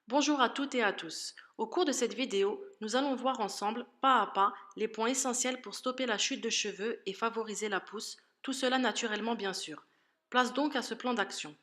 Bonjour à toutes et à tous. Au cours de cette vidéo, nous allons voir ensemble, pas à pas, les points essentiels pour stopper la chute de cheveux et favoriser la pousse, tout cela naturellement bien sûr. Place donc à ce plan d'action.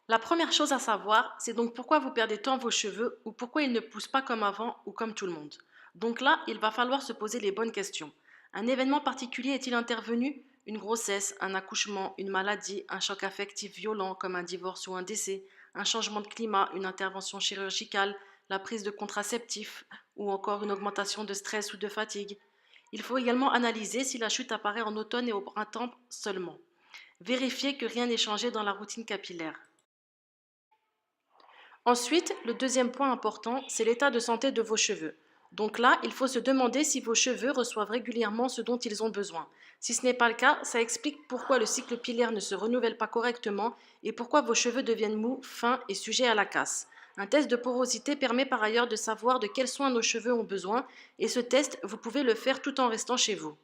La première chose à savoir, c'est donc pourquoi vous perdez tant vos cheveux ou pourquoi ils ne poussent pas comme avant ou comme tout le monde. Donc là, il va falloir se poser les bonnes questions. Un événement particulier est-il intervenu? Une grossesse, un accouchement, une maladie, un choc affectif violent comme un divorce ou un décès, un changement de climat, une intervention chirurgicale, la prise de contraceptifs ou encore une augmentation de stress ou de fatigue. Il faut également analyser si la chute apparaît en automne et au printemps seulement. Vérifiez que rien n'est changé dans la routine capillaire. Ensuite, le deuxième point important, c'est l'état de santé de vos cheveux. Donc là, il faut se demander si vos cheveux reçoivent régulièrement ce dont ils ont besoin. Si ce n'est pas le cas, ça explique pourquoi le cycle pilaire ne se renouvelle pas correctement et pourquoi vos cheveux deviennent mous, fins et sujets à la casse. Un test de porosité permet par ailleurs de savoir de quels soins nos cheveux ont besoin et ce test, vous pouvez le faire tout en restant chez vous.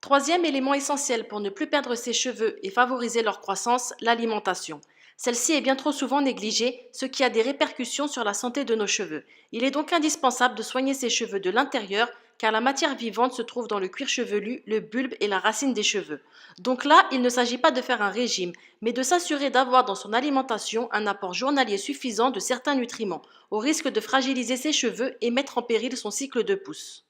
Troisième élément essentiel pour ne plus perdre ses cheveux et favoriser leur croissance, l'alimentation. Celle-ci est bien trop souvent négligée, ce qui a des répercussions sur la santé de nos cheveux. Il est donc indispensable de soigner ses cheveux de l'intérieur car la matière vivante se trouve dans le cuir chevelu, le bulbe et la racine des cheveux. Donc là, il ne s'agit pas de faire un régime, mais de s'assurer d'avoir dans son alimentation un apport journalier suffisant de certains nutriments, au risque de fragiliser ses cheveux et mettre en péril son cycle de pousse.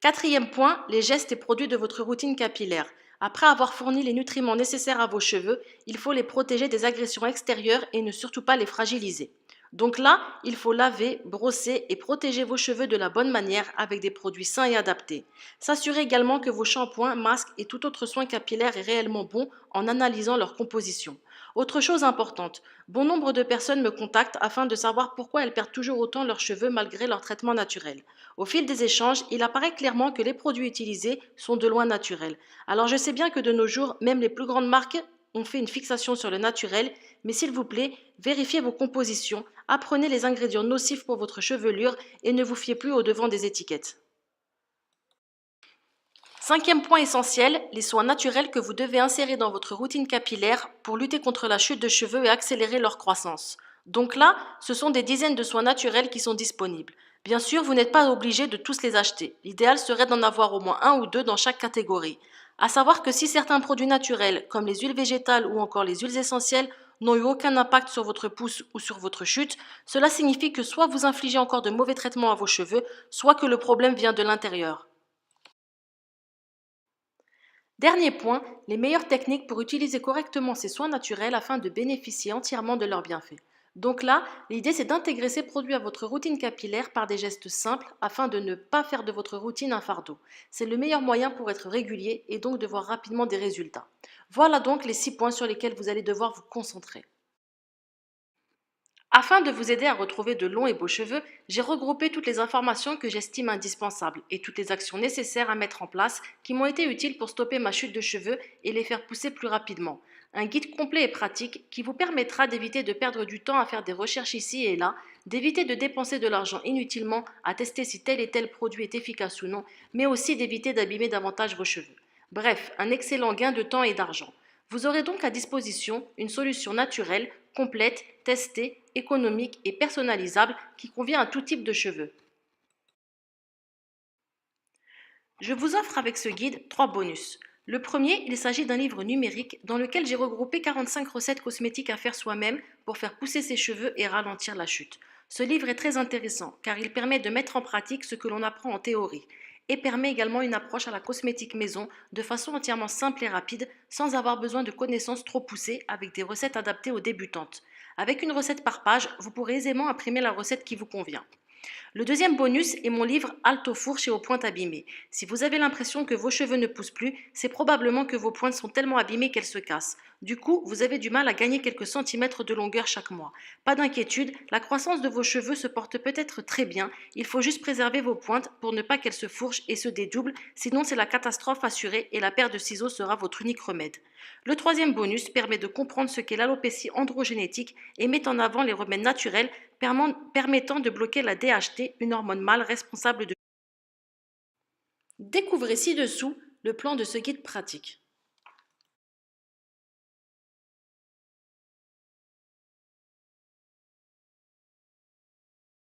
Quatrième point, les gestes et produits de votre routine capillaire. Après avoir fourni les nutriments nécessaires à vos cheveux, il faut les protéger des agressions extérieures et ne surtout pas les fragiliser. Donc là, il faut laver, brosser et protéger vos cheveux de la bonne manière avec des produits sains et adaptés. S'assurer également que vos shampoings, masques et tout autre soin capillaire est réellement bon en analysant leur composition. Autre chose importante, bon nombre de personnes me contactent afin de savoir pourquoi elles perdent toujours autant leurs cheveux malgré leur traitement naturel. Au fil des échanges, il apparaît clairement que les produits utilisés sont de loin naturels. Alors je sais bien que de nos jours, même les plus grandes marques ont fait une fixation sur le naturel, mais s'il vous plaît, vérifiez vos compositions, apprenez les ingrédients nocifs pour votre chevelure et ne vous fiez plus au devant des étiquettes. Cinquième point essentiel, les soins naturels que vous devez insérer dans votre routine capillaire pour lutter contre la chute de cheveux et accélérer leur croissance. Donc là, ce sont des dizaines de soins naturels qui sont disponibles. Bien sûr, vous n'êtes pas obligé de tous les acheter. L'idéal serait d'en avoir au moins un ou deux dans chaque catégorie. À savoir que si certains produits naturels, comme les huiles végétales ou encore les huiles essentielles, n'ont eu aucun impact sur votre pousse ou sur votre chute, cela signifie que soit vous infligez encore de mauvais traitements à vos cheveux, soit que le problème vient de l'intérieur. Dernier point, les meilleures techniques pour utiliser correctement ces soins naturels afin de bénéficier entièrement de leurs bienfaits. Donc là, l'idée c'est d'intégrer ces produits à votre routine capillaire par des gestes simples afin de ne pas faire de votre routine un fardeau. C'est le meilleur moyen pour être régulier et donc de voir rapidement des résultats. Voilà donc les 6 points sur lesquels vous allez devoir vous concentrer. Afin de vous aider à retrouver de longs et beaux cheveux, j'ai regroupé toutes les informations que j'estime indispensables et toutes les actions nécessaires à mettre en place qui m'ont été utiles pour stopper ma chute de cheveux et les faire pousser plus rapidement. Un guide complet et pratique qui vous permettra d'éviter de perdre du temps à faire des recherches ici et là, d'éviter de dépenser de l'argent inutilement à tester si tel et tel produit est efficace ou non, mais aussi d'éviter d'abîmer davantage vos cheveux. Bref, un excellent gain de temps et d'argent. Vous aurez donc à disposition une solution naturelle, complète, testée, économique et personnalisable qui convient à tout type de cheveux. Je vous offre avec ce guide 3 bonus. Le premier, il s'agit d'un livre numérique dans lequel j'ai regroupé 45 recettes cosmétiques à faire soi-même pour faire pousser ses cheveux et ralentir la chute. Ce livre est très intéressant car il permet de mettre en pratique ce que l'on apprend en théorie et permet également une approche à la cosmétique maison de façon entièrement simple et rapide sans avoir besoin de connaissances trop poussées avec des recettes adaptées aux débutantes. Avec une recette par page, vous pourrez aisément imprimer la recette qui vous convient. Le deuxième bonus est mon livre Halte aux fourches et aux pointes abîmées. Si vous avez l'impression que vos cheveux ne poussent plus, c'est probablement que vos pointes sont tellement abîmées qu'elles se cassent. Du coup, vous avez du mal à gagner quelques centimètres de longueur chaque mois. Pas d'inquiétude, la croissance de vos cheveux se porte peut-être très bien, il faut juste préserver vos pointes pour ne pas qu'elles se fourchent et se dédoublent, sinon c'est la catastrophe assurée et la paire de ciseaux sera votre unique remède. Le troisième bonus permet de comprendre ce qu'est l'alopécie androgénétique et met en avant les remèdes naturels permettant de bloquer la DHT, une hormone mâle responsable de... Découvrez ci-dessous le plan de ce guide pratique.